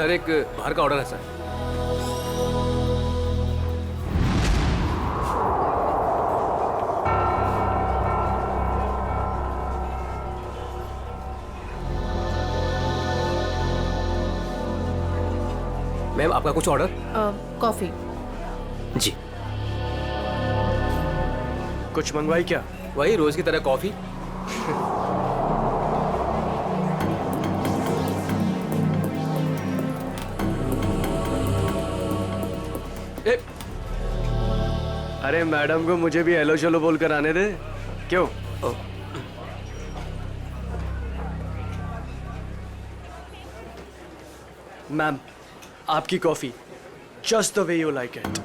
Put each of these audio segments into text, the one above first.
Sir एक बाहर का ऑर्डर है सर। मैम आपका कुछ ऑर्डर? कॉफी। जी। कुछ मंगवाई क्या? वही रोज की तरह कॉफी। अरे मैडम को मुझे भी हेलो चलो बोल कर आने दे। क्यों? मैम आपकी coffee just the way you like it.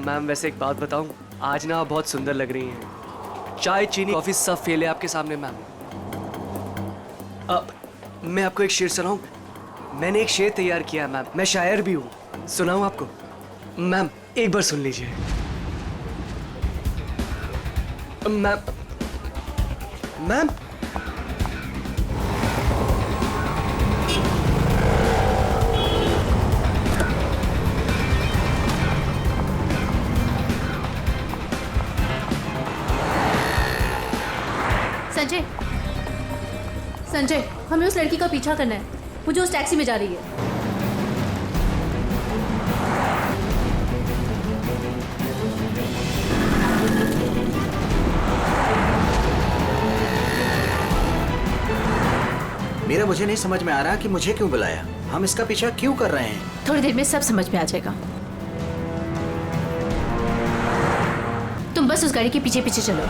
Ma'am वैसे एक बात बताऊं, आज ना आप बहुत सुंदर लग रही हैं। चाय चीनी कॉफी सब फेल है आपके सामने मैम। अब मैं आपको एक शेर सुनाऊं? मैंने एक शेर तैयार किया है मैम, मैं शायर भी हूं। सुनाऊं आपको? मैम एक बार सुन लीजिए। मैम मैम संजय, संजय, हमें उस लड़की का पीछा करना है। वो जो उस टैक्सी में जा रही है। मेरा मुझे नहीं समझ में आ रहा कि मुझे क्यों बुलाया, हम इसका पीछा क्यों कर रहे हैं। थोड़ी देर में सब समझ में आ जाएगा। तुम बस उस गाड़ी के पीछे पीछे चलो।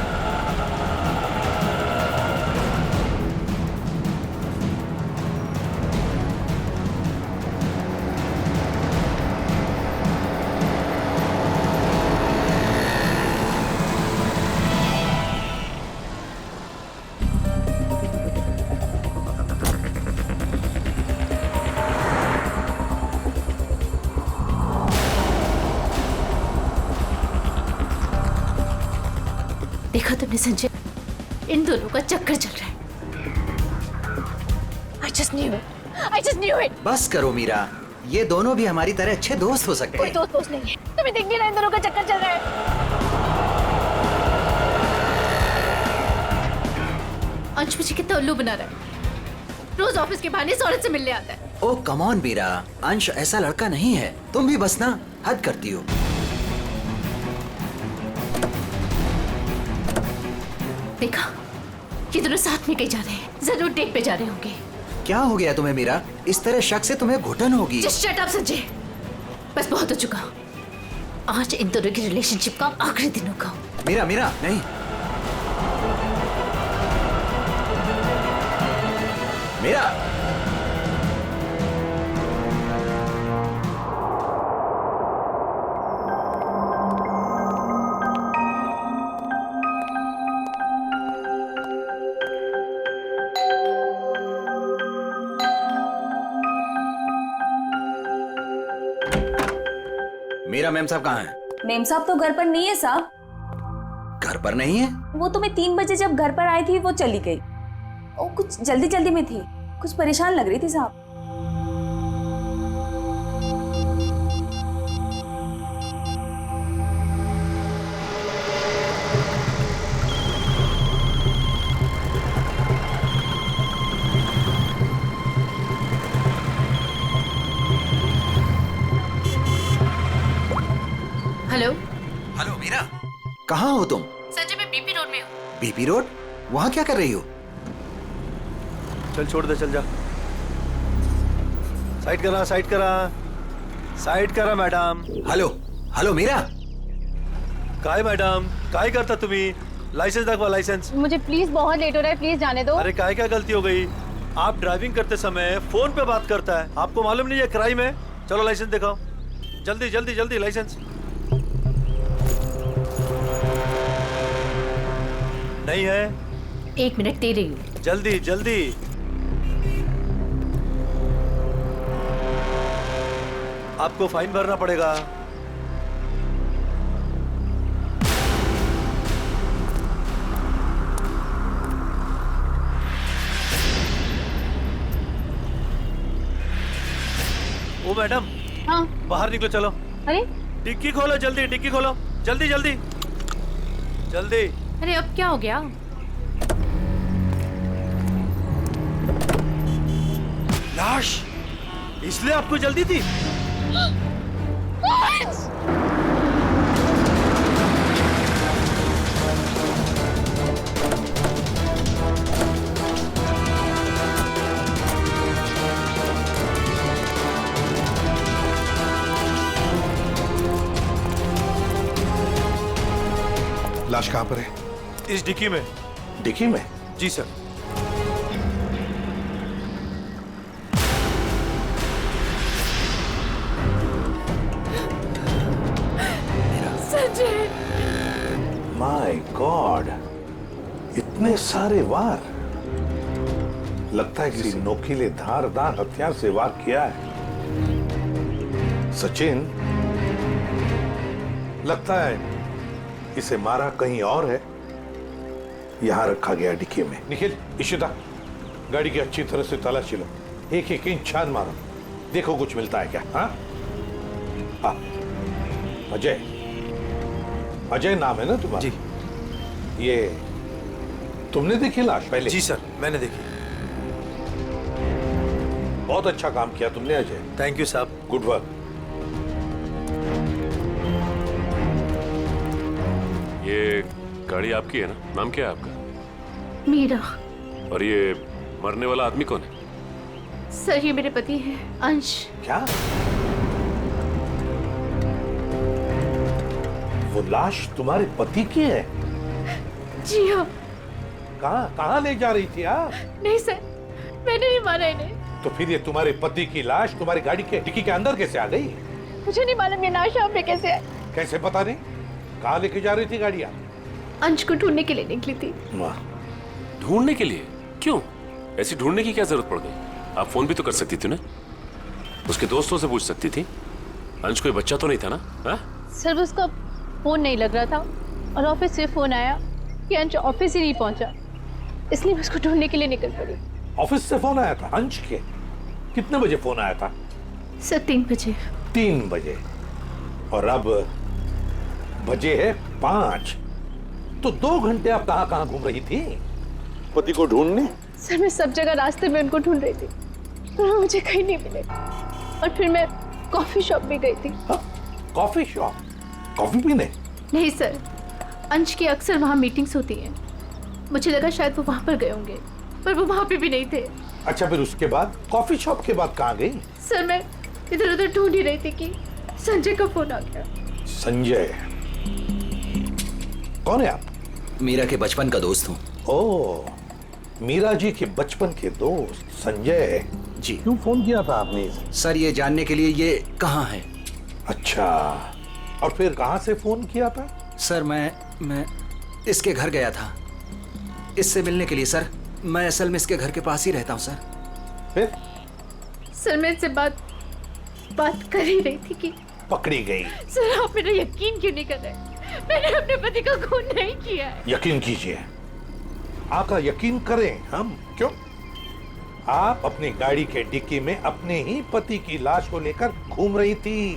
देखा तुमने संजय, इन दोनों का चक्कर चल रहा है। I just knew it. I just knew it. बस करो मीरा, ये दोनों भी हमारी तरह अच्छे दोस्त हो सकते कोई हैं। दोस्त नहीं है, तुम्हें दिख नहीं रहा इन दोनों का चक्कर चल रहा है। अंश मुझे कितना उल्लू बना रहा है। रोज ऑफिस के बहाने इस औरत से मिलने आता है। ओ कम ऑन मीरा, अंश ऐसा लड़का नहीं है, तुम भी बस ना हद करती हो। देखा, ये दोनों साथ में कहीं जा रहे हैं, जरूर डेट पे जा रहे होंगे। क्या हो गया तुम्हें मीरा? इस तरह शक से तुम्हें घुटन होगी। Just shut up संजय, बस बहुत हो चुका। आज इन दोनों की रिलेशनशिप का आखिरी दिन होगा। मीरा मीरा नहीं, मीरा मीरा मैम साहब कहाँ हैं? मेम साहब तो घर पर नहीं है साहब। घर पर नहीं है? वो तो मैं 3 बजे जब घर पर आई थी वो चली गई। वो कुछ जल्दी जल्दी में थी, कुछ परेशान लग रही थी साहब। हेलो। हेलो मीरा, कहाँ हो तुम? संजय मैं बीपी रोड में हूँ। BP road? वहाँ क्या कर रही हो? चल छोड़ दे, चल जा। साइड करा, साइड करा, साइड करा मैडम। हेलो हेलो मीरा, काय मैडम, काय करता तुम्ही? लाइसेंस दाखवा, लाइसेंस। मुझे प्लीज बहुत लेट हो रहा है, प्लीज जाने दो। अरे काय क्या गलती हो गई? आप ड्राइविंग करते समय फोन पे बात करता है, आपको मालूम नहीं है क्राइम है? चलो लाइसेंस दिखाओ, जल्दी जल्दी जल्दी लाइसेंस। नहीं है? 1 मिनट दे रही हूँ। जल्दी जल्दी। आपको फाइन भरना पड़ेगा। ओ मैडम, हाँ। बाहर निकलो, चलो। अरे डिक्की खोलो, जल्दी डिक्की खोलो, जल्दी जल्दी जल्दी। अरे अब क्या हो गया? लाश, इसलिए आपको जल्दी थी? लाश कहाँ पर है? इस डिक्की में। डिक्की में? जी सर। माय गॉड, इतने सारे वार। लगता है किसी नोकीले धारदार हथियार से वार किया है। सचिन, लगता है इसे मारा कहीं और है, यहां रखा गया डिक्की में। निखिल, इशिता, गाड़ी की अच्छी तरह से तलाशी लो, एक एक इंच छान मारो, देखो कुछ मिलता है क्या। हाँ हाँ, अजय, अजय नाम है ना तुम्हारा? जी। ये तुमने देखी लाश पहले? जी सर, मैंने देखी। बहुत अच्छा काम किया तुमने अजय। थैंक यू साहब। Good work. ये गाड़ी आपकी है ना? नाम क्या है आपका? मीरा। और ये मरने वाला आदमी कौन है? सर ये मेरे पति हैं, अंश। क्या? वो लाश तुम्हारे पति की है? जी हाँ। कहाँ कहाँ ले जा रही थी आप? नहीं सर, मैंने नहीं मारा इन्हें। तो फिर ये तुम्हारे पति की लाश तुम्हारी गाड़ी के डिक्की के अंदर कैसे आ गई? मुझे नहीं मालूम ये लाश यहाँ पे कैसे है। कैसे पता नहीं? कहाँ लेके जा रही थी गाड़ी आप? अंश को ढूंढने के लिए निकली थी। वाह, ढूंढने के लिए? क्यों? ऐसी ढूंढने की क्या जरूरत पड़ गई? आप फोन भी तो कर सकती थी ना, उसके दोस्तों से पूछ सकती थी। अंश कोई बच्चा तो नहीं था ना? हा? सर उसका फोन नहीं लग रहा था और ऑफिस से फोन आया कि अंश ऑफिस ही नहीं पहुंचा, इसलिए मैं उसको ढूंढने के लिए निकल पड़ी। ऑफिस से फोन आया था अंश के? कितने बजे फोन आया था? सर 3 बजे। 3 बजे, और अब बजे है 5। तो 2 घंटे आप कहाँ कहाँ घूम रही थी पति को ढूंढने? सर मैं सब जगह रास्ते में उनको ढूंढ रही थी, पर वो मुझे कहीं नहीं मिले। और फिर मैं कॉफी शॉप में गई थी। हाँ? Coffee shop? कॉफी पीने? नहीं सर, अंश की अक्सर वहाँ मीटिंग्स होती हैं, मुझे लगा शायद वो वहाँ पर गए होंगे, पर वो वहाँ पे भी नहीं थे। अच्छा, फिर उसके बाद कॉफी शॉप के बाद कहाँ गई? सर मैं इधर उधर ढूंढ ही रही थी कि संजय का फोन आ गया। संजय कौन है आप? मीरा के बचपन का दोस्त हूँ। ओ, मीरा जी के बचपन के दोस्त संजय जी। क्यों फोन किया था आपने? सर ये जानने के लिए ये कहाँ है। अच्छा, और फिर कहाँ से फोन किया था? सर मैं इसके घर गया था इससे मिलने के लिए। सर मैं असल में इसके घर के पास ही रहता हूँ सर। फिर? सर मैं इससे बात कर ही रही थी कि पकड़ी गई। सर आप मेरा यकीन क्यों नहीं कर रहे? मैंने अपने पति का खून नहीं किया है। यकीन कीजिए, आपका यकीन करें हम? क्यों? आप अपनी गाड़ी के डिक्की में अपने ही पति की लाश को लेकर घूम रही थी।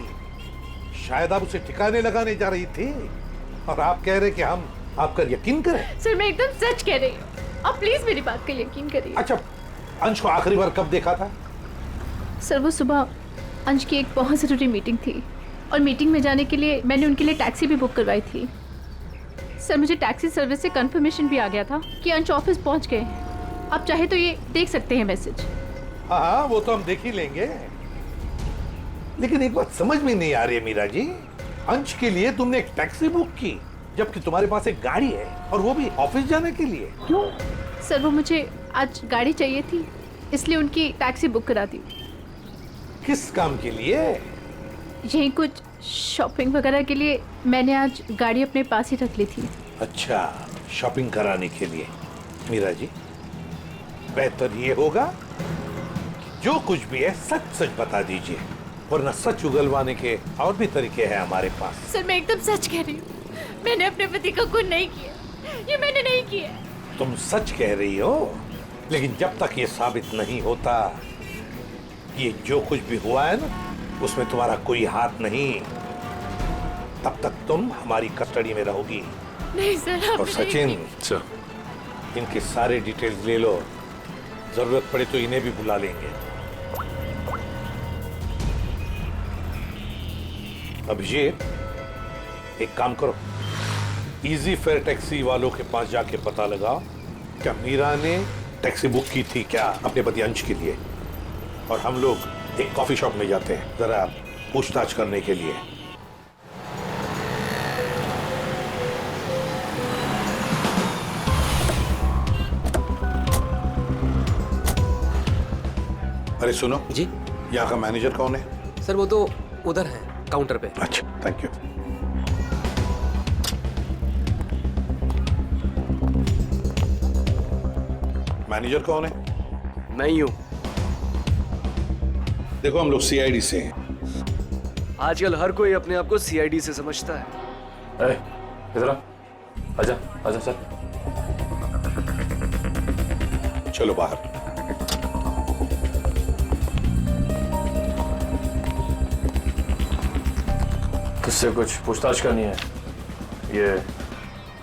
शायद आप उसे ठिकाने लगाने जा रही थी, और आप कह रहे कि हम आपका यकीन करें? सर मैं एकदम सच कह रही हूँ, आप प्लीज मेरी बात का यकीन करिए। अच्छा, अंश को आखिरी बार कब देखा था? सर वो सुबह अंश की एक बहुत ज़रूरी मीटिंग थी, और मीटिंग में जाने के लिए मैंने उनके लिए टैक्सी भी बुक करवाई थी। सर मुझे टैक्सी सर्विस से कंफर्मेशन भी आ गया था कि अंश ऑफिस पहुंच गए। आप चाहे तो ये देख सकते हैं मैसेज। हाँ, वो तो हम देख ही लेंगे, लेकिन एक बात समझ में नहीं आ रही है मीरा जी, अंश के लिए तुमने एक टैक्सी बुक की जबकि तुम्हारे पास एक गाड़ी है, और वो भी ऑफिस जाने के लिए। क्यों? सर वो मुझे आज गाड़ी चाहिए थी, इसलिए उनकी टैक्सी बुक करा दी। किस काम के लिए? यही कुछ शॉपिंग वगैरह के लिए मैंने आज गाड़ी अपने पास ही रख ली थी। अच्छा, शॉपिंग कराने के लिए। मीरा जी, बेहतर ये होगा कि जो कुछ भी है सच सच बता दीजिए, वरना सच उगलवाने के और भी तरीके हैं हमारे पास। सर मैं एकदम सच कह रही हूँ, मैंने अपने पति का खून नहीं किया, ये मैंने नहीं किया। तुम सच कह रही हो, लेकिन जब तक ये साबित नहीं होता, ये जो कुछ भी हुआ है ना, उसमें तुम्हारा कोई हाथ नहीं। तब तक तुम हमारी कस्टडी में रहोगी। नहीं सर, आप और सचिन, सर, इनके सारे डिटेल्स ले लो, जरूरत पड़े तो इन्हें भी बुला लेंगे। अभिषेक, एक काम करो, इजी फेयर टैक्सी वालों के पास जाके पता लगाओ क्या मीरा ने टैक्सी बुक की थी क्या अपने पति अंश के लिए। और हम लोग एक कॉफी शॉप में जाते हैं जरा पूछताछ करने के लिए। अरे सुनो जी यहाँ का मैनेजर कौन है? सर, वो तो उधर है काउंटर पे। अच्छा, थैंक यू। मैनेजर कौन है? मैं ही हूँ। देखो, हम लोग सीआईडी से हैं। आजकल हर कोई अपने आप को सीआईडी से समझता है। इधर आ, आजा आजा सर। चलो बाहर। तुझसे कुछ पूछताछ करनी है। ये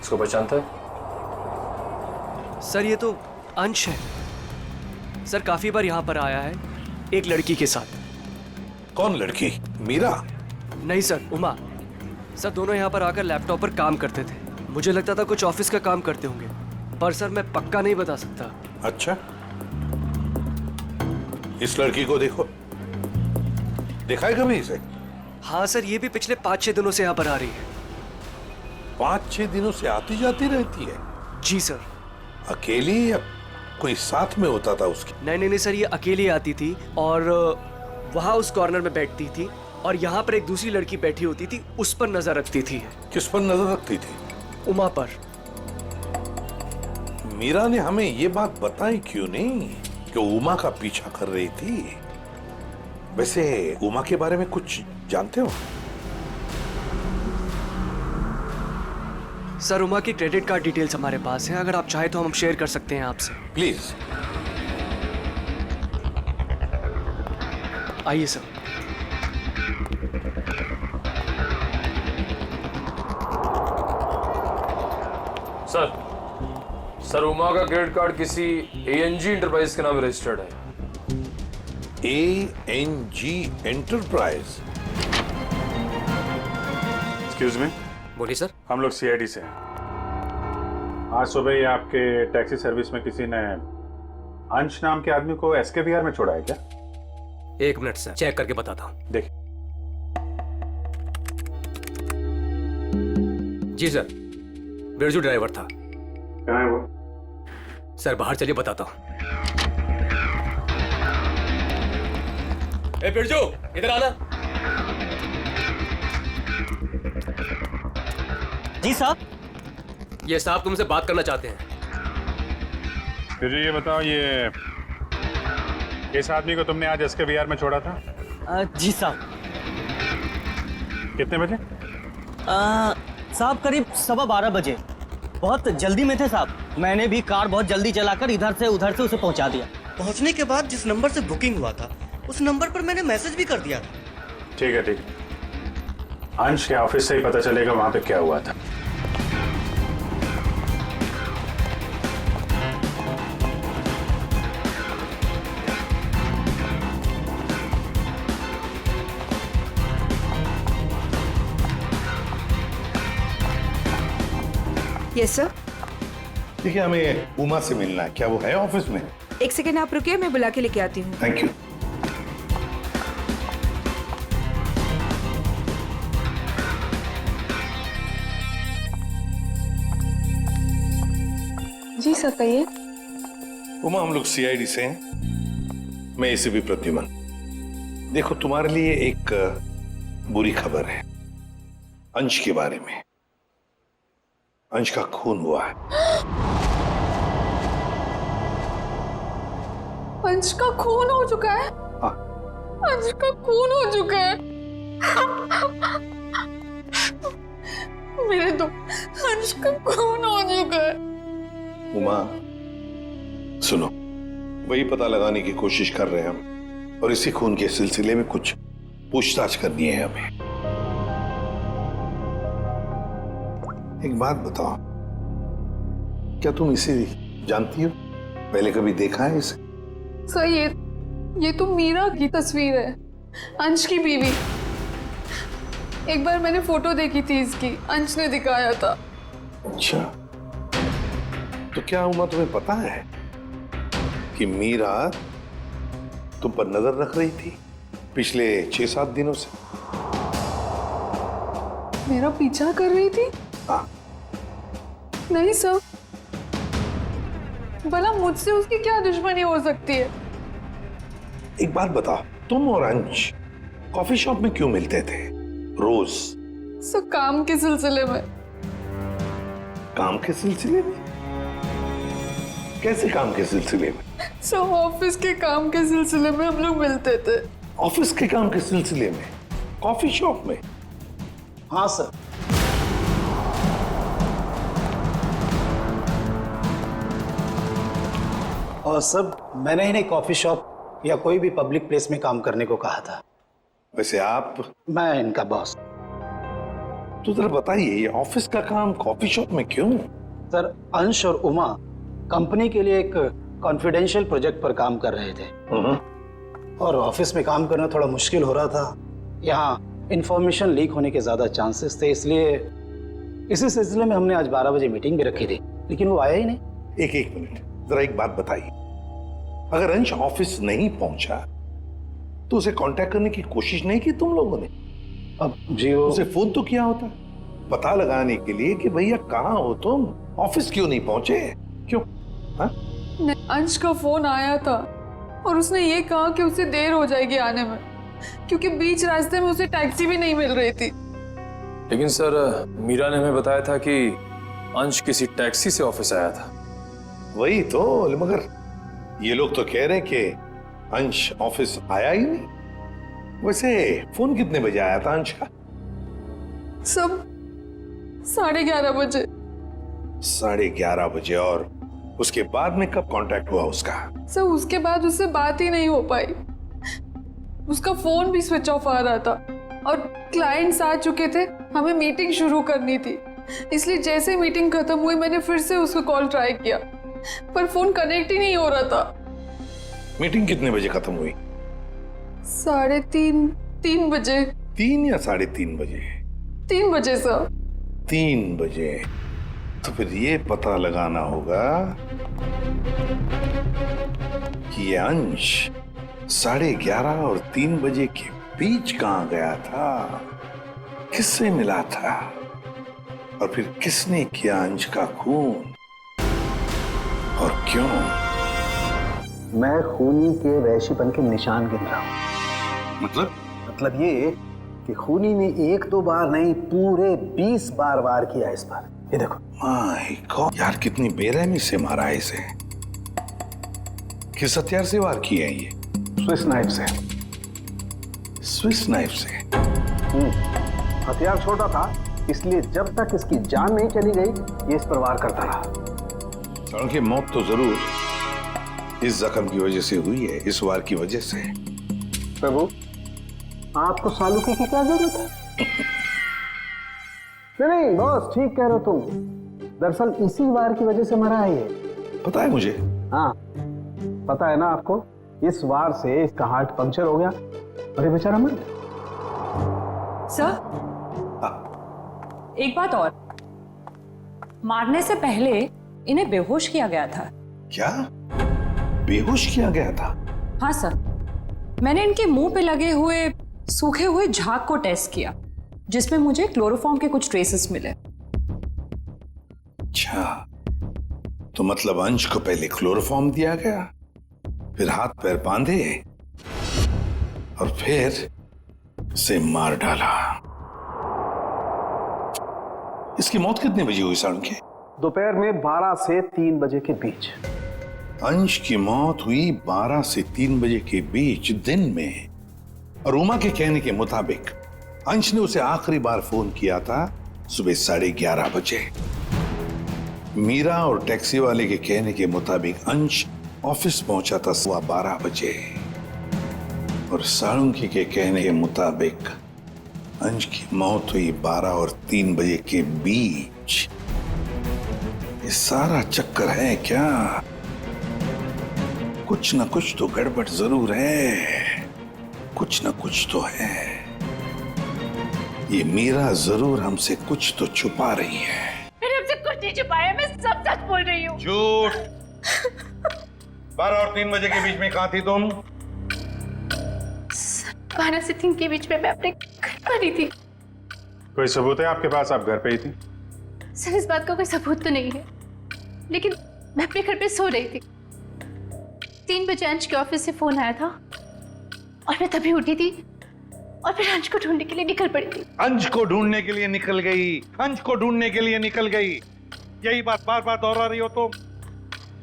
इसको पहचानता है? सर, ये तो अंश है। सर, काफी बार यहाँ पर आया है एक लड़की के साथ। कौन लड़की? मीरा? नहीं सर, उमा। सर, दोनों यहाँ पर आकर लैपटॉप पर काम करते थे। मुझे लगता था कुछ ऑफिस का काम करते होंगे, पर सर मैं पक्का नहीं बता सकता। अच्छा, इस लड़की को देखो, देखा है कभी इसे? हाँ सर, ये भी पिछले 5-6 दिनों से यहाँ पर आ रही है। 5-6 दिनों से आती जाती रहती है? जी सर। अकेली या कोई साथ में होता था उसके? नहीं सर, ये अकेली आती थी और वहाँ उस कॉर्नर में बैठती थी और यहाँ पर एक दूसरी लड़की बैठी होती थी, उस पर नजर रखती थी। किस पर नजर रखती थी? उमा पर। मीरा ने हमें ये बात बताई क्यों नहीं कि उमा का पीछा कर रही थी? वैसे उमा के बारे में कुछ जानते हो? सर, उमा की क्रेडिट कार्ड डिटेल्स हमारे पास हैं। अगर आप चाहे तो हम शेयर कर सकते हैं आपसे। प्लीज। आइए सर। सर, उमा का क्रेडिट कार्ड किसी ANG इंटरप्राइज के नाम रजिस्टर्ड है। ANG enterprise? एक्सक्यूज मी, बोलिए सर। हम लोग सीआईडी से हैं। आज सुबह ही आपके टैक्सी सर्विस में किसी ने अंश नाम के आदमी को SK विहार में छोड़ा है क्या? 1 मिनट सर, चेक करके बताता हूँ। देखिए। जी सर, बिरजू ड्राइवर था। कहाँ है वो? सर बाहर चलिए, बताता हूँ। ए बिरजू, इधर आना। जी साहब। ये साहब तुमसे बात करना चाहते हैं। फिर ये बताओ, ये इस आदमी को तुमने आज SK विहार में छोड़ा था? जी साहब। कितने बजे? साहब करीब 12:15 बजे। बहुत जल्दी में थे साहब। मैंने भी कार बहुत जल्दी चलाकर इधर से उधर से उसे पहुंचा दिया। पहुंचने के बाद जिस नंबर से बुकिंग हुआ था उस नंबर पर मैंने मैसेज भी कर दिया था। ठीक है, ठीक है। अंश के ऑफिस से ही पता चलेगा वहां पे क्या हुआ था। Yes sir. देखिए, हमें उमा से मिलना है। क्या वो है ऑफिस में? 1 सेकेंड आप रुकिए, मैं बुला के लेके आती हूँ। Thank you. जी सर, कहिए। उमा, हम लोग सीआईडी से हैं। मैं एसीपी प्रद्युमन। देखो, तुम्हारे लिए एक बुरी खबर है अंश के बारे में। अंश का खून हुआ है। अंश का खून हो चुका है? हाँ। अंश का खून हो चुका है। मेरे तो अंश का खून हो चुका है। उमा, सुनो, वही पता लगाने की कोशिश कर रहे हैं हम, और इसी खून के सिलसिले में कुछ पूछताछ करनी है हमें। एक बात बताओ, क्या तुम इसे जानती हो? पहले कभी देखा है इसे? सर ये तो मीरा की तस्वीर है, अंश की बीवी। एक बार मैंने फोटो देखी थी इसकी, अंश ने दिखाया था। अच्छा, तो क्या उमा तुम्हें पता है कि मीरा तुम पर नजर रख रही थी पिछले 6-7 दिनों से? मेरा पीछा कर रही थी? हाँ। नहीं सर, भला मुझसे उसकी क्या दुश्मनी हो सकती है? एक बात बताओ, तुम और अंश कॉफी शॉप में क्यों मिलते थे रोज? सर काम के सिलसिले में। काम के सिलसिले में? कैसे काम के सिलसिले में? सर ऑफिस के काम के सिलसिले में हम लोग मिलते थे। ऑफिस के काम के सिलसिले में कॉफी शॉप में? हाँ सर। और सब मैंने इन्हें कॉफी शॉप या कोई भी पब्लिक प्लेस में काम करने को कहा था। वैसे आप? मैं इनका बॉस। तो जरा बताइए, ये ऑफिस का काम कॉफी शॉप में क्यों? सर अंश और उमा कंपनी के लिए एक कॉन्फिडेंशियल प्रोजेक्ट पर काम कर रहे थे और ऑफिस में काम करना थोड़ा मुश्किल हो रहा था। यहाँ इंफॉर्मेशन लीक होने के ज्यादा चांसेस थे, इसलिए इसी सिलसिले में हमने आज 12 बजे मीटिंग भी रखी थी, लेकिन वो आया ही नहीं। एक मिनट, जरा एक बात बताइए, अगर अंश ऑफिस नहीं पहुंचा तो उसे कांटेक्ट करने की कोशिश नहीं की तुम लोगों ने? अब जी वो उसे फोन तो किया होता पता लगाने के लिए कि भैया कहाँ हो तुम, ऑफिस क्यों नहीं पहुंचे? क्यों? हाँ? अंश का फोन आया था और उसने ये कहा कि उसे देर हो जाएगी आने में, क्योंकि बीच रास्ते में उसे टैक्सी भी नहीं मिल रही थी। लेकिन सर मीरा ने हमें बताया था कि अंश किसी टैक्सी से ऑफिस आया था। वही तो, मगर ये लोग तो कह रहे हैं कि अंश ऑफिस आया ही नहीं। वैसे फोन कितने बजे आया था अंश का? सब 11:30 बजे। 11:30 बजे। और उसके बाद में कब कांटेक्ट हुआ उसका? सर उसके बाद उससे बात ही नहीं हो पाई, उसका फोन भी स्विच ऑफ आ रहा था और क्लाइंट्स आ चुके थे, हमें मीटिंग शुरू करनी थी, इसलिए जैसे मीटिंग खत्म हुई मैंने फिर से उसको कॉल ट्राई किया पर फोन कनेक्ट ही नहीं हो रहा था। मीटिंग कितने बजे खत्म हुई? 3:30 बजे। 3 या 3:30 बजे? 3 बजे सर। 3 बजे। तो फिर ये पता लगाना होगा कि ये अंश 11:30 और 3 बजे के बीच कहां गया था, किससे मिला था और फिर किसने किया अंश का खून और क्यों? मैं खूनी के वैश्यपन के निशान गिन रहा हूं। मतलब ये कि खूनी ने 1-2 बार नहीं, पूरे 20 बार वार किया इस पर। ये देखो। माय गॉड, यार कितनी बेरहमी से मारा है इसे। किस हथियार से वार किया है ये? स्विस नाइफ से। स्विस नाइफ से? हथियार छोटा था, इसलिए जब तक इसकी जान नहीं चली गई ये इस पर वार करता रहा। सालों की मौत तो जरूर इस जख्म की वजह से हुई है, इस वार की वजह से। प्रभु, आपको सालूकी की क्या जरूरत है? नहीं बॉस, ठीक कह रहे हो तुम। दरअसल इसी वार की वजह से मरा है ये। पता है मुझे। हाँ पता है ना आपको, इस वार से इसका हार्ट पंक्चर हो गया और ये बेचारा मर गया। सर, एक बात और, मारने से पहले इन्हें बेहोश किया गया था। क्या बेहोश किया गया था? हाँ सर, मैंने इनके मुंह पे लगे हुए सूखे हुए झाग को टेस्ट किया जिसमें मुझे क्लोरोफॉर्म के कुछ ट्रेसेस मिले। अच्छा, तो मतलब अंश को पहले क्लोरोफॉर्म दिया गया, फिर हाथ पैर बांधे और फिर से मार डाला। इसकी मौत कितने बजे हुई साढ़े के? दोपहर में 12 से 3 बजे के बीच। अंश की मौत हुई 12 से 3 बजे के बीच दिन में, और उमा के कहने के मुताबिक अंश ने उसे आखिरी बार फोन किया था सुबह 11:30 बजे। मीरा और टैक्सी वाले के कहने के मुताबिक अंश ऑफिस पहुंचा था 12:15 बजे, और साळुंकी के कहने के मुताबिक अंश की मौत हुई 12 और 3 बजे के बीच। ये सारा चक्कर है क्या? कुछ न कुछ तो गड़बड़ जरूर है, कुछ न कुछ तो है। ये मीरा जरूर हमसे कुछ तो छुपा रही है। मैंने हमसे कुछ नहीं छुपाया, मैं सब सच बोल रही हूँ। झूठ। 12 और 3 बजे के बीच में कहाँ थी तुम? 12 से 3 के बीच में मैं अपने घर पर ही थी। कोई सबूत है आपके पास, आप घर पे ही थी? सर इस बात का कोई सबूत तो नहीं है, लेकिन मैं अपने घर पे सो रही थी। 3 बजे अंश के ऑफिस से फोन आया था और मैं तभी उठी थी और फिर अंश को ढूंढने के लिए निकल पड़ी थी। अंश को ढूंढने के लिए निकल गई, अंश को ढूंढने के लिए निकल गई, यही बात बार बार दोहरा रही हो तुम।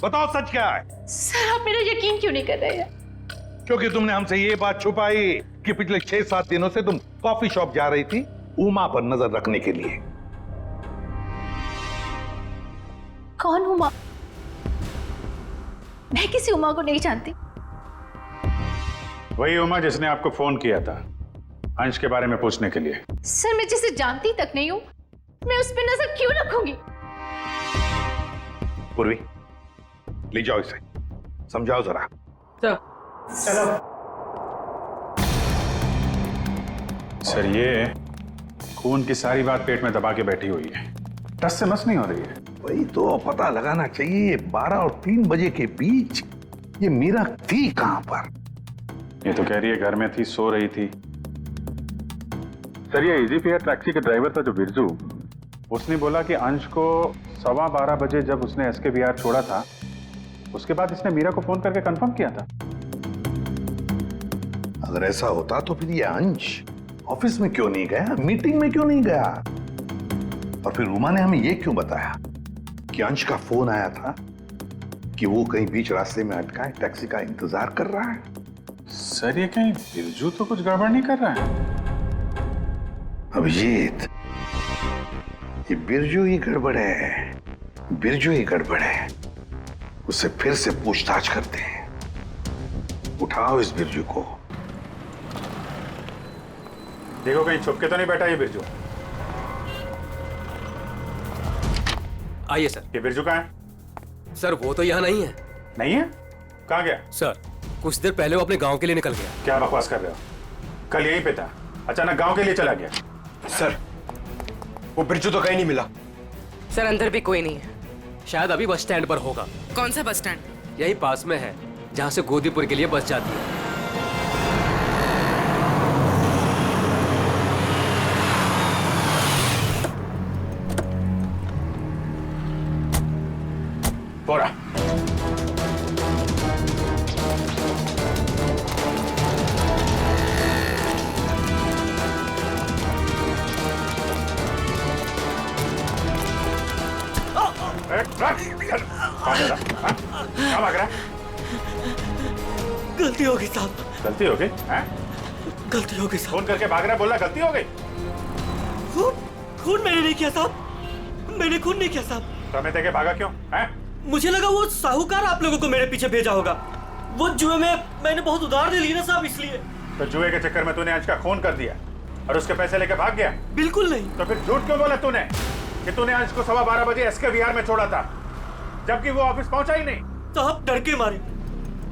बताओ सच क्या है? सर आप मेरा यकीन क्यों नहीं कर रहे हैं? क्योंकि तुमने हमसे ये बात छुपाई कि पिछले 6-7 दिनों से तुम कॉफी शॉप जा रही थी उमा पर नजर रखने के लिए। कौन उमा? मैं किसी उमा को नहीं जानती। वही उमा जिसने आपको फोन किया था अंश के बारे में पूछने के लिए। सर मैं जिसे जानती तक नहीं हूँ, मैं उस पर नजर क्यों रखूंगी? पूर्वी, ले जाओ इसे, समझाओ जरा। चलो। सर ये खून की सारी बात पेट में दबा के बैठी हुई है, टस से मस नहीं हो रही है। वही तो पता लगाना चाहिए, 12 और 3 बजे के बीच ये मीरा थी कहां पर? ये तो कह रही है घर में थी, सो रही थी। सर ये इजी फेयर टैक्सी के ड्राइवर था जो बिरजू, उसने बोला कि अंश को 12:15 बजे जब उसने एसके बिहार छोड़ा था, उसके बाद इसने मीरा को फोन करके कंफर्म किया था। अगर ऐसा होता तो फिर ये अंश ऑफिस में क्यों नहीं गया, मीटिंग में क्यों नहीं गया? और फिर उमा ने हमें ये क्यों बताया कि अंश का फोन आया था कि वो कहीं बीच रास्ते में अटका है, टैक्सी का इंतजार कर रहा है? सर ये कहीं बिरजू तो कुछ गड़बड़ नहीं कर रहा है? अभिजीत, ये बिरजू ही गड़बड़ है, बिरजू ही गड़बड़ है। उससे फिर से पूछताछ करते हैं। उठाओ इस बिरजू को। देखो कहीं छुप के तो नहीं बैठा ये बिरजू। आइए सर। ये बिरजू कहाँ है? सर वो तो यहाँ नहीं है। नहीं है? कहाँ गया? सर कुछ देर पहले वो अपने गांव के लिए निकल गया। क्या बकवास कर रहे हो? कल यहीं पे था, अचानक गांव के लिए चला गया। सर वो बिरजू तो कहीं नहीं मिला। सर अंदर भी कोई नहीं है। शायद अभी बस स्टैंड पर होगा। कौन सा बस स्टैंड? यही पास में है जहाँ से गोदीपुर के लिए बस जाती है। बोरा गलती हो गई साहब। गलती हो गई? गलती हो गई साहब। फोन करके भाग रहा, बोला गलती हो गई। खून मैंने नहीं किया साहब, मैंने खून नहीं किया साहब। तो हमें देखे भागा क्यों? मुझे लगा वो साहूकार आप लोगों को मेरे पीछे भेजा होगा। वो जुए में मैंने बहुत उधार ले ली ना साहब, इसलिए। तो जुए के चक्कर में तूने अंश का खून कर दिया और उसके पैसे लेके भाग गया? बिल्कुल नहीं। तो फिर झूठ क्यों बोला तूने कि तूने अंश को 12:15 बजे एसके बिहार में छोड़ा था, जबकि वो ऑफिस पहुंचा ही नहीं? साहब डर के मारे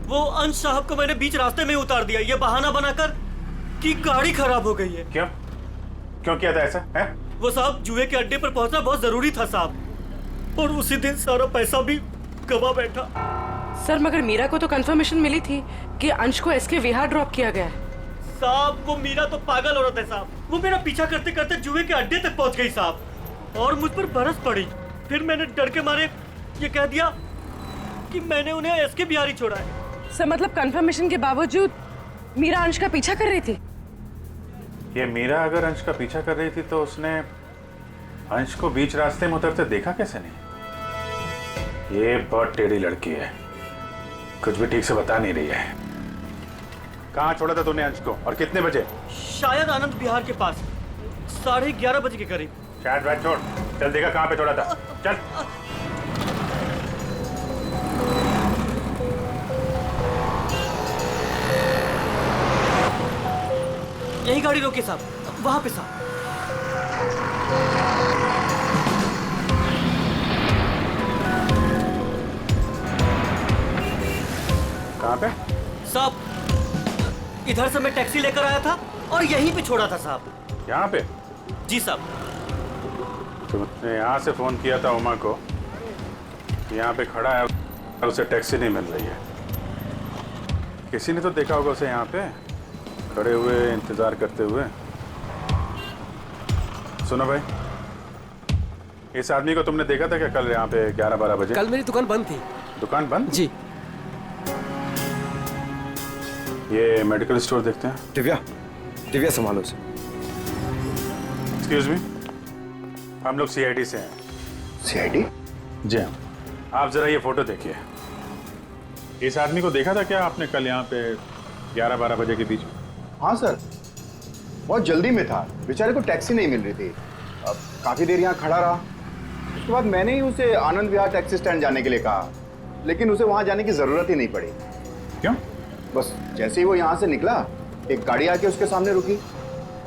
वो अंश साहब को मैंने बीच रास्ते में उतार दिया, ये बहाना बनाकर कि गाड़ी खराब हो गई है। क्यों क्यों किया था ऐसा? है वो साहब जुए के अड्डे पर पहुंचना बहुत जरूरी था साहब, और उसी दिन सारा पैसा भी गवा बैठा। सर मगर मीरा को तो कंफर्मेशन मिली थी कि अंश को एसके विहार ड्रॉप किया गया है। साहब वो मीरा तो पागल औरत है साहब, वो मेरा पीछा करते करते जुए के अड्डे तक पहुंच गई साहब, और मुझ पर बरस पड़ी। फिर मैंने डर के मारे ये कह दिया कि मैंने उन्हें एसके बिहार ही छोड़ा है। सर मतलब कंफर्मेशन के बावजूद मीरा अंश का पीछा कर रही थी? ये मीरा अगर अंश का पीछा कर रही थी तो उसने अंश को बीच रास्ते में उतरते देखा कैसे नहीं? ये बहुत टेढ़ी लड़की है, कुछ भी ठीक से बता नहीं रही है। कहाँ छोड़ा था तूने अंश को और कितने बजे? शायद आनंद बिहार के पास 11:30 बजे के करीब। शायद बात छोड़, चल देखा कहाँ पे छोड़ा था, चल। यही गाड़ी रोकी साहब, वहां पे साहब। कहाँ पे? साहब इधर से मैं टैक्सी लेकर आया था और यहीं पे छोड़ा था साहब। यहाँ पे? जी साहब। तुमने यहाँ से फोन किया था उमा को, यहाँ पे खड़ा है और उसे टैक्सी नहीं मिल रही है। किसी ने तो देखा होगा उसे यहाँ पे खड़े हुए इंतजार करते हुए। सुनो भाई, इस आदमी को तुमने देखा था क्या कल यहाँ पे 11-12 बजे? कल मेरी दुकान बंद थी। दुकान बंद? जी। ये मेडिकल स्टोर देखते हैं। दिव्या संभालो उसे। एक्सक्यूज मी, हम लोग सीआईडी से हैं। सीआईडी? जी हाँ। आप जरा ये फोटो देखिए। इस आदमी को देखा था क्या आपने कल यहाँ पे 11-12 बजे के बीच में? हाँ सर, बहुत जल्दी में था, बेचारे को टैक्सी नहीं मिल रही थी। अब काफी देर यहाँ खड़ा रहा। उसके बाद मैंने ही उसे आनंद विहार टैक्सी स्टैंड जाने के लिए कहा, लेकिन उसे वहां जाने की जरूरत ही नहीं पड़ी। क्यों? बस जैसे ही वो यहाँ से निकला, एक गाड़ी आके उसके सामने रुकी।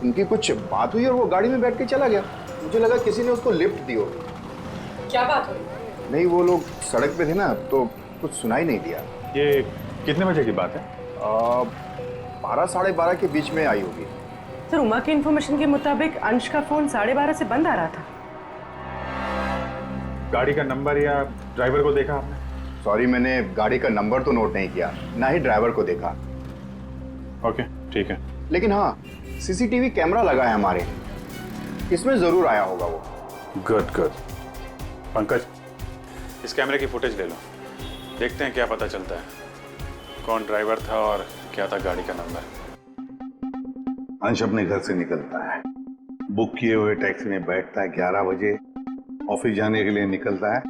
उनकी कुछ बात हुई और वो गाड़ी में बैठ के चला गया। मुझे लगा किसी ने उसको लिफ्ट दी होगी। क्या बात हुई? नहीं, वो लोग सड़क पे थे ना, तो कुछ सुनाई नहीं दिया। ये कितने बजे की बात है? 12-12:30 के बीच में आई होगी। सर, उमा की इन्फॉर्मेशन के मुताबिक अंश का फोन 12:30 से बंद आ रहा था। गाड़ी का नंबर या ड्राइवर को देखा आपने? सॉरी, मैंने गाड़ी का नंबर तो नोट नहीं किया, ना ही ड्राइवर को देखा। ओके, ठीक है। लेकिन हाँ, सीसीटीवी कैमरा लगा है हमारे, इसमें जरूर आया होगा वो। Good good. पंकज, इस कैमरे की फुटेज ले लो, देखते हैं क्या पता चलता है। कौन ड्राइवर था और क्या था गाड़ी का नंबर। अंश अपने घर से निकलता है, बुक किए हुए टैक्सी में बैठता है, 11 बजे ऑफिस जाने के लिए निकलता है,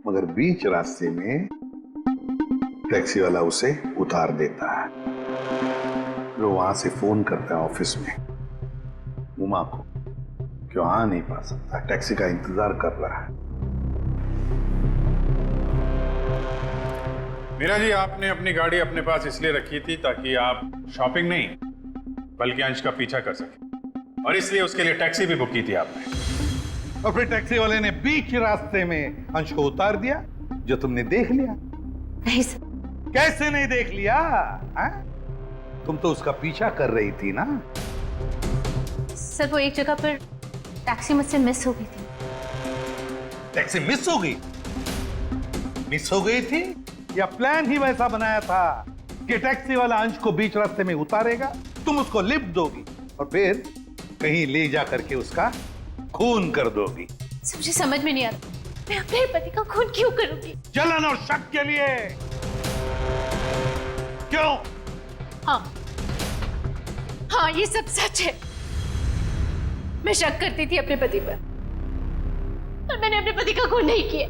मगर बीच रास्ते में टैक्सी वाला उसे उतार देता है। फिर वहां से फोन करता है ऑफिस में उमा को, क्यों आ नहीं पा सकता, टैक्सी का इंतजार कर रहा है। मीरा जी, आपने अपनी गाड़ी अपने पास इसलिए रखी थी ताकि आप शॉपिंग नहीं बल्कि अंश का पीछा कर सके, और इसलिए उसके लिए टैक्सी भी बुक की थी आपने। और फिर टैक्सी वाले ने बीच रास्ते में अंश को उतार दिया, जो तुमने देख लिया। नहीं सर। कैसे नहीं देख लिया? तुम तो उसका पीछा कर रही थी ना। सर, वो एक जगह पर टैक्सी मुझसे मिस हो गई थी। टैक्सी मिस हो गई? मिस हो गई थी या प्लान ही वैसा बनाया था कि टैक्सी वाला अंश को बीच रास्ते में उतारेगा, तुम उसको लिफ्ट दोगी और फिर कहीं ले जा करके उसका खून कर दोगी? मुझे समझ में नहीं आ रहा, मैं अपने पति का खून क्यों करूंगी? जलन और शक के लिए। क्यों? हाँ, ये सब सच है। मैं शक करती थी अपने पति पर, पर मैंने अपने पति का खून नहीं किया।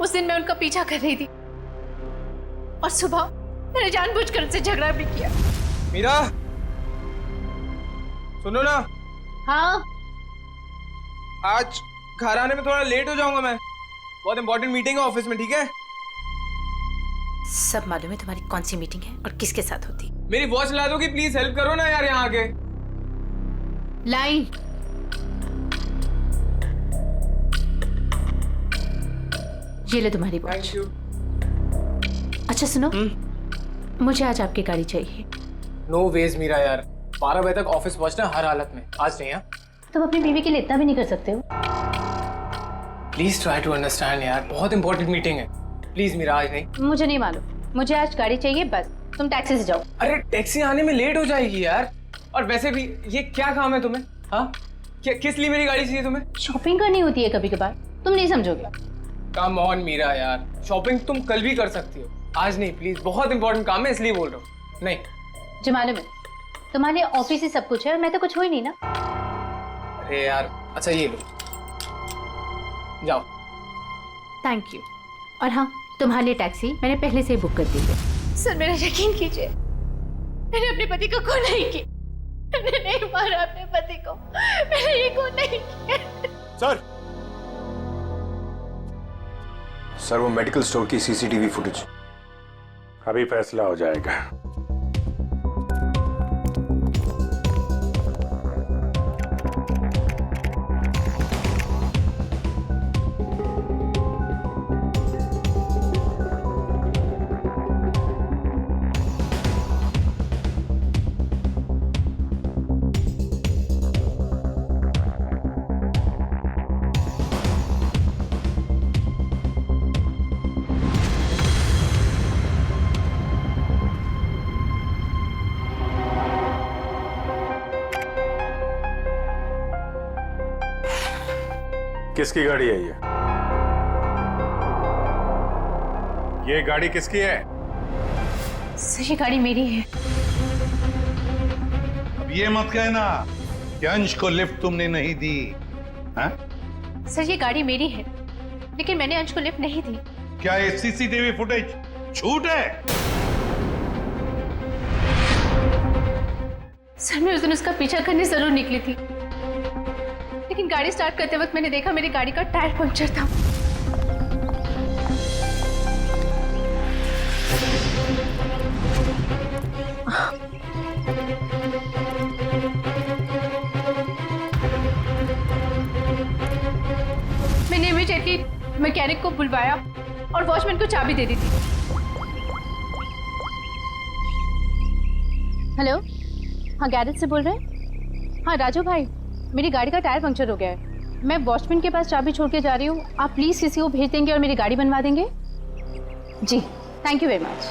उस दिन मैं उनका पीछा कर रही थी और सुबह मैंने जानबूझकर उनसे झगड़ा भी किया। मीरा, सुनो ना। हाँ? आज घर आने में थोड़ा लेट हो जाऊंगा मैं, बहुत इंपॉर्टेंट मीटिंग है ऑफिस में, ठीक है? सब मालूम है तुम्हारी कौन सी मीटिंग है और किसके साथ होती। मेरी वॉच ला दोगी प्लीज? हेल्प करो ना यार यहाँ आके। लाई। ये ले तुम्हारी वॉच। अच्छा सुनो, मुझे आज आपकी गाड़ी चाहिए। नो वेज मीरा यार, 12 बजे तक ऑफिस पहुंचना हर हालत में, आज नहीं। तुम अपनी बीवी के लिए इतना भी नहीं कर सकते हो? प्लीज ट्राई टू अंडरस्टैंड यार, बहुत इंपॉर्टेंट मीटिंग है। प्लीज मीरा, आज नहीं। मुझे नहीं मालूम, मुझे आज गाड़ी चाहिए बस। तुम टैक्सी से जाओ। अरे टैक्सी आने में लेट हो जाएगी यार, और वैसे भी ये क्या काम है तुम्हें? हाँ, किस लिए मेरी गाड़ी चाहिए तुम्हें? शॉपिंग करनी होती है कभी कभार, तुम नहीं समझोगे। कम ऑन मीरा यार, शॉपिंग तुम कल भी कर सकती हो, आज नहीं प्लीज, बहुत इंपॉर्टेंट काम है इसलिए बोल रहा हूँ। नहीं जो मालूम है तुम्हारे लिए ऑफिस ही सब कुछ है और मैं तो कुछ हो ही नहीं ना। अरे यार, अच्छा ये लो, जाओ। Thank you. और हाँ, तुम्हारे लिए टैक्सी मैंने पहले से ही बुक कर दी है। सर मेरा यकीन कीजिए, मैंने अपने पति को खून नहीं किया, मैंने नहीं मारा अपने पति को, मैंने ये खून नहीं किया। सर, वो मेडिकल स्टोर की सीसीटीवी फुटेज। अभी फैसला हो जाएगा। किसकी गाड़ी है ये गाड़ी किसकी है? सर ये गाड़ी मेरी है। अब ये मत कहना कि अंश को लिफ्ट तुमने नहीं दी। हाँ? सर ये गाड़ी मेरी है, लेकिन मैंने अंश को लिफ्ट नहीं दी। क्या ये सीसीटीवी फुटेज झूठ है? सर मैं उस दिन उसका पीछा करने जरूर निकली थी, लेकिन गाड़ी स्टार्ट करते वक्त मैंने देखा मेरी गाड़ी का टायर पंक्चर था। मैंने इमीडिएटली मैकेनिक को बुलवाया और वॉचमैन को चाबी दे दी थी। हेलो, हाँ गैरेज से बोल रहे हैं? हाँ राजू भाई, मेरी गाड़ी का टायर पंक्चर हो गया है। मैं वॉचमैन के पास चाबी छोड़ के जा रही हूँ, आप प्लीज़ किसी को भेज देंगे और मेरी गाड़ी बनवा देंगे? जी, thank you very much.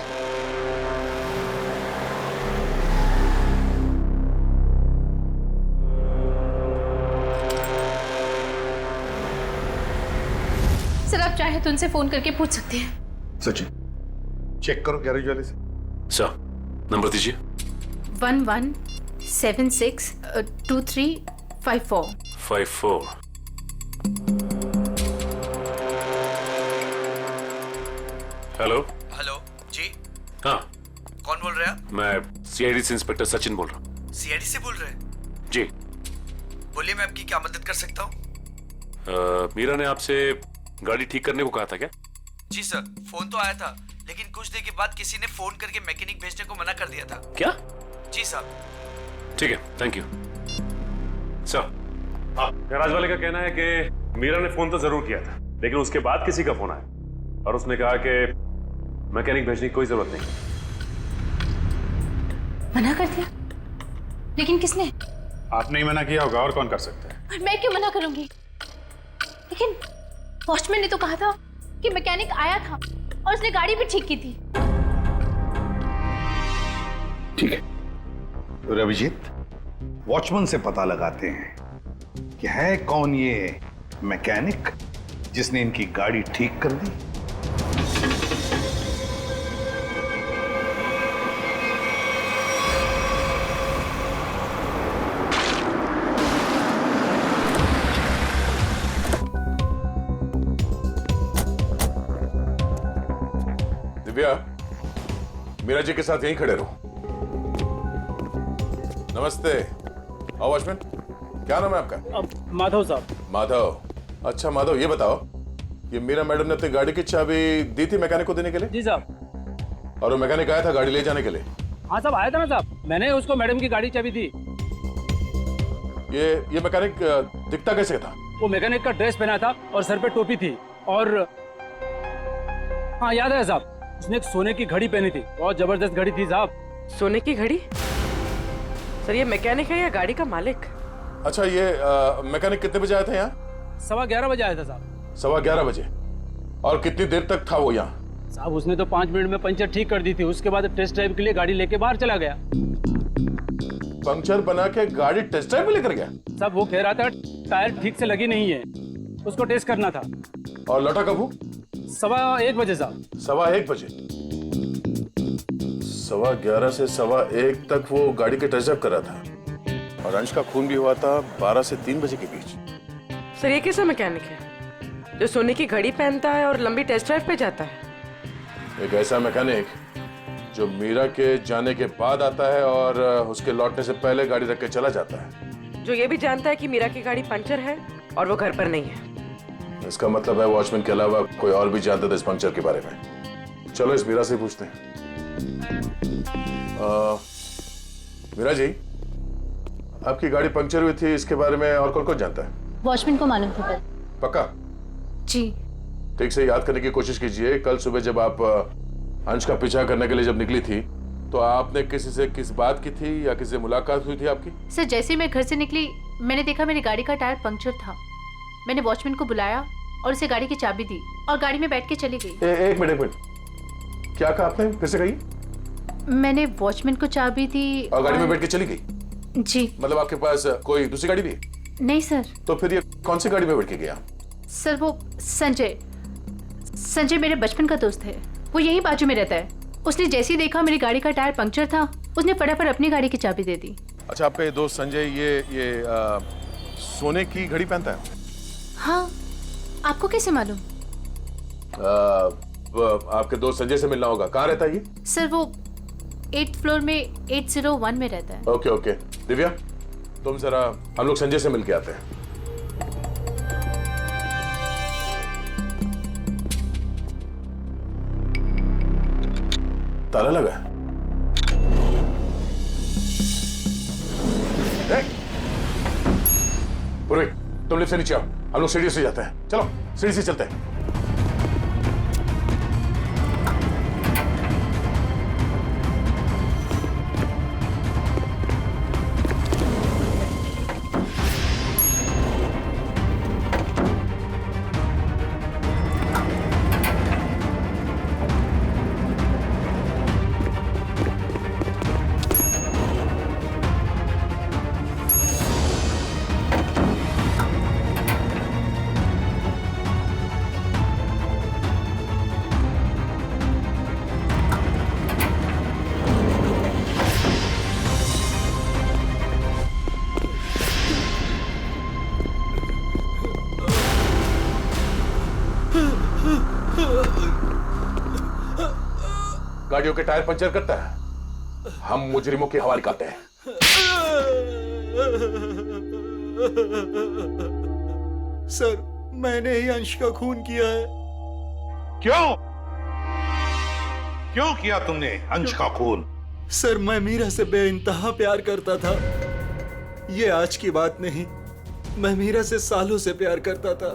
Sir आप चाहे तो उनसे फोन करके पूछ सकते हैं। सचिन, चेक करो गैरेज वाले से। सर, नंबर दीजिए। 11762354। 54। हेलो। हेलो जी। हाँ, कौन बोल रहे हैं आप? मैं सीआईडी से इंस्पेक्टर सचिन बोल रहा हूँ। सीआईडी से बोल रहे हैं? जी। बोलिए, मैं आपकी क्या मदद कर सकता हूँ? मीरा ने आपसे गाड़ी ठीक करने को कहा था क्या? जी सर, फोन तो आया था, लेकिन कुछ देर के बाद किसी ने फोन करके मैकेनिक भेजने को मना कर दिया था। क्या? जी साहब। ठीक है, थैंक यू सर। गैराज वाले का कहना है कि मीरा ने फोन तो जरूर किया था, लेकिन उसके बाद किसी का फोन आया और उसने कहा कि मैकेनिक भेजने की कोई जरूरत नहीं। मना कर दिया? लेकिन किसने? आपने ही मना किया होगा, और कौन कर सकता है? और मैं क्यों मना करूंगी? लेकिन वॉचमैन ने तो कहा था कि मैकेनिक आया था और उसने गाड़ी भी ठीक की थी। ठीक है, तो अभिजीत, वॉचमैन से पता लगाते हैं कि है कौन ये मैकेनिक जिसने इनकी गाड़ी ठीक कर दी। दिव्या, मीरा जी के साथ यहीं खड़े रहो। नमस्ते। वॉचमैन, क्या नाम है आपका? माधव साहब। माधव, अच्छा माधव, ये बताओ, ये मीरा मैडम ने अपनी गाड़ी की चाबी दी थी मैकेनिक को देने के लिए? जी साहब। और वो मैकेनिक आया था गाड़ी ले जाने के लिए? हाँ साहब, आया था ना साहब, मैंने उसको मैडम की गाड़ी चाबी दी। ये मैकेनिक दिखता कैसे था? वो मैकेनिक का ड्रेस पहना था और सर पे टोपी थी, और हाँ याद है साहब, उसने एक सोने की घड़ी पहनी थी, बहुत जबरदस्त घड़ी थी साहब। सोने की घड़ी? सर ये मैकेनिक है या गाड़ी का मालिक? अच्छा, ये मैकेनिक कितने बजे आया था यहाँ? 11:15 बजे आया था साहब। 11:15 बजे? और कितनी देर तक था वो यहाँ? साहब उसने तो 5 मिनट में पंचर ठीक कर दी थी, उसके बाद टेस्ट ड्राइव के लिए गाड़ी लेके बाहर चला गया। पंक्चर बना के गाड़ी टेस्ट ड्राइव में लेकर गया? साहब वो कह रहा था टायर ठीक से लगी नहीं है, उसको टेस्ट करना था। और लौटा कब वो? 1:15 बजे साहब। 1:15 बजे? 11:15 से 1:15 तक वो गाड़ी के टेस्ट ड्राइव कर रहा था, और अंश का खून भी हुआ था 12 से 3 बजे के बीच। सर ये कैसा मैकेनिक है जो सोने की घड़ी पहनता है और लंबी टेस्ट ड्राइव पे जाता है? एक ऐसा मैकेनिक जो मीरा के जाने के बाद आता है और उसके लौटने से पहले गाड़ी रख के चला जाता है, जो ये भी जानता है कि मीरा की गाड़ी पंचर है और वो घर पर नहीं है। इसका मतलब है वॉचमैन के अलावा कोई और भी जानता था इस पंक्चर के बारे में। चलो इस मीरा से पूछते हैं। मीरा जी, आपकी गाड़ी पंक्चर हुई थी, इसके बारे में और कौन जानता है? वॉचमैन को मालूम था। पक्का? जी। ठीक से याद करने की कोशिश कीजिए, कल सुबह जब आप अंश का पीछा करने के लिए जब निकली थी, तो आपने किसी से किस बात की थी या किसी से मुलाकात हुई थी आपकी? सर जैसे ही मैं घर से निकली, मैंने देखा मेरी गाड़ी का टायर पंक्चर था। मैंने वॉचमैन को बुलाया और उसे गाड़ी की चाबी दी और गाड़ी में बैठ के चली गई। एक मिनट, क्या कहा आपने? फिर से कहिए। मैंने वॉचमैन को चाबी दी और गाड़ी में बैठ के चली गई? जी। मतलब आपके पास कोई दूसरी गाड़ी भी है? नहीं सर। तो फिर ये कौन सी गाड़ी में बैठ के गया? सर वो संजय संजय मेरे बचपन का दोस्त है। वो यहीं बाजू में रहता है। उसने जैसे ही देखा मेरी गाड़ी का टायर पंक्चर था, उसने फटाफट अपनी गाड़ी की चाबी दे दी। अच्छा, आपका ये दोस्त संजय ये सोने की घड़ी पहनता है? हाँ, आपको कैसे मालूम? आपके दोस्त संजय से मिलना होगा। कहाँ रहता है ये? सर वो 8th फ्लोर में 801 में रहता है। Okay okay. दिव्या, तुम जरा हम लोग संजय से मिल के आते हैं। ताला लगा है। पूर्वी, तुम लिफ्ट से नीचे आओ, हम लोग सीढ़ी से जाते हैं। चलो सीढ़ी से चलते हैं। गाड़ियों के टायर पंचर करता है, हम मुजरिमों के हवाले करते हैं। सर, मैंने ही अंश का खून किया है। क्यों क्यों किया तुमने अंश का खून? सर, मैं मीरा से बेइंतहा प्यार करता था। ये आज की बात नहीं, मैं मीरा से सालों से प्यार करता था,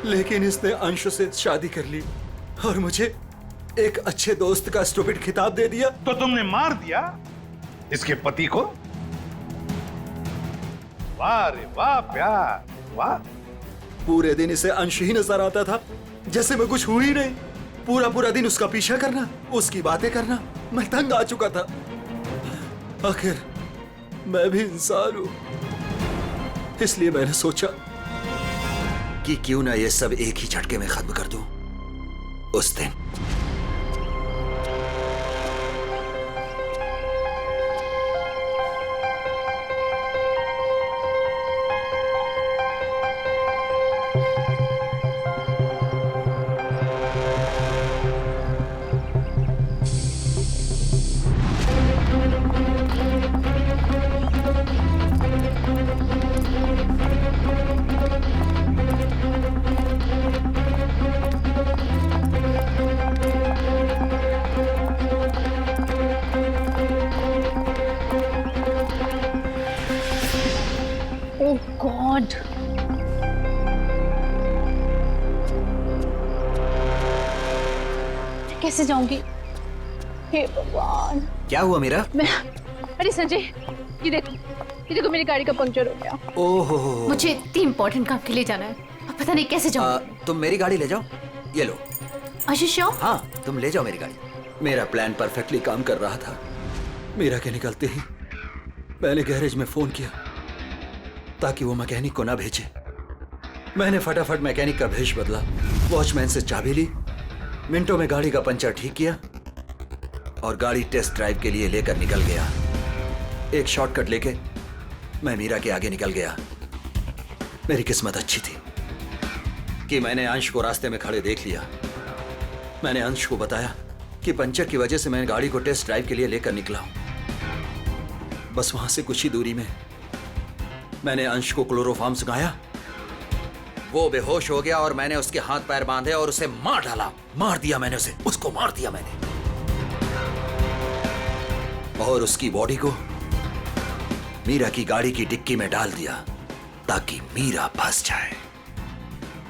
लेकिन इसने अंश से शादी कर ली और मुझे एक अच्छे दोस्त का स्टूपिड खिताब दे दिया। तो तुमने मार दिया इसके पति को? वाह रे वाह, प्यार वाह। पूरे दिन इसे अंश ही नजर आता था, जैसे मैं कुछ हुई नहीं। पूरा पूरा दिन उसका पीछा करना, उसकी बातें करना, मैं तंग आ चुका था। आखिर मैं भी इंसान हूं, इसलिए मैंने सोचा कि क्यों ना ये सब एक ही झटके में खत्म कर दूं। उस दिन गॉड, कैसे जाऊंगी? हे भगवान, क्या हुआ मीरा? अरे संजय, ये देखो मेरी गाड़ी का पंक्चर हो गया। ओहो, मुझे इतनी इंपॉर्टेंट काम के लिए जाना है, अब पता नहीं कैसे जाऊंगी। तुम मेरी गाड़ी ले जाओ, ये लो। आशीष, हाँ, तुम ले जाओ मेरी गाड़ी। मेरा प्लान परफेक्टली काम कर रहा था। मीरा के निकलते ही मैंने गैरेज में फोन किया ताकि वो मैकेनिक को ना भेजे। मैंने फटाफट मैकेनिक का भेष बदला, वॉचमैन से चाबी ली, मिनटों में गाड़ी का पंचर ठीक किया और गाड़ी टेस्ट ड्राइव के लिए लेकर निकल गया। एक शॉर्टकट लेके मैं मीरा के आगे निकल गया। मेरी किस्मत अच्छी थी कि मैंने अंश को रास्ते में खड़े देख लिया। मैंने अंश को बताया कि पंचर की वजह से मैं गाड़ी को टेस्ट ड्राइव के लिए लेकर निकला हूं। बस वहां से कुछ ही दूरी में मैंने अंश को क्लोरोफॉर्म सुनाया। वो बेहोश हो गया और मैंने उसके हाथ पैर बांधे और उसे मार डाला। मार दिया मैंने उसे, उसको मार दिया मैंने, और उसकी बॉडी को मीरा की गाड़ी की डिक्की में डाल दिया ताकि मीरा फंस जाए।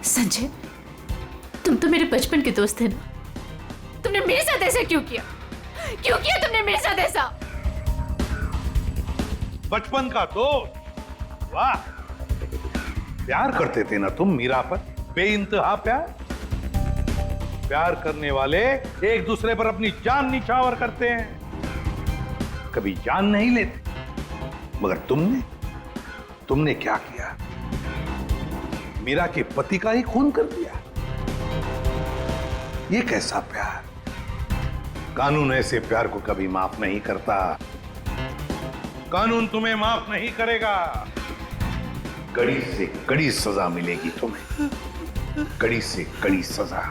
संजय, तुम तो मेरे बचपन के दोस्त थे ना, तुमने मेरे साथ ऐसा क्यों किया? क्यों किया तुमने मेरे साथ ऐसा? बचपन का दोस्त, वाह। प्यार करते थे ना तुम मीरा पर, बेइंतहा प्यार। प्यार करने वाले एक दूसरे पर अपनी जान निछावर करते हैं, कभी जान नहीं लेते। मगर तुमने क्या किया? मीरा के पति का ही खून कर दिया। ये कैसा प्यार? कानून ऐसे प्यार को कभी माफ नहीं करता। कानून तुम्हें माफ नहीं करेगा। कड़ी से कड़ी सजा मिलेगी तुम्हें, कड़ी से कड़ी सजा।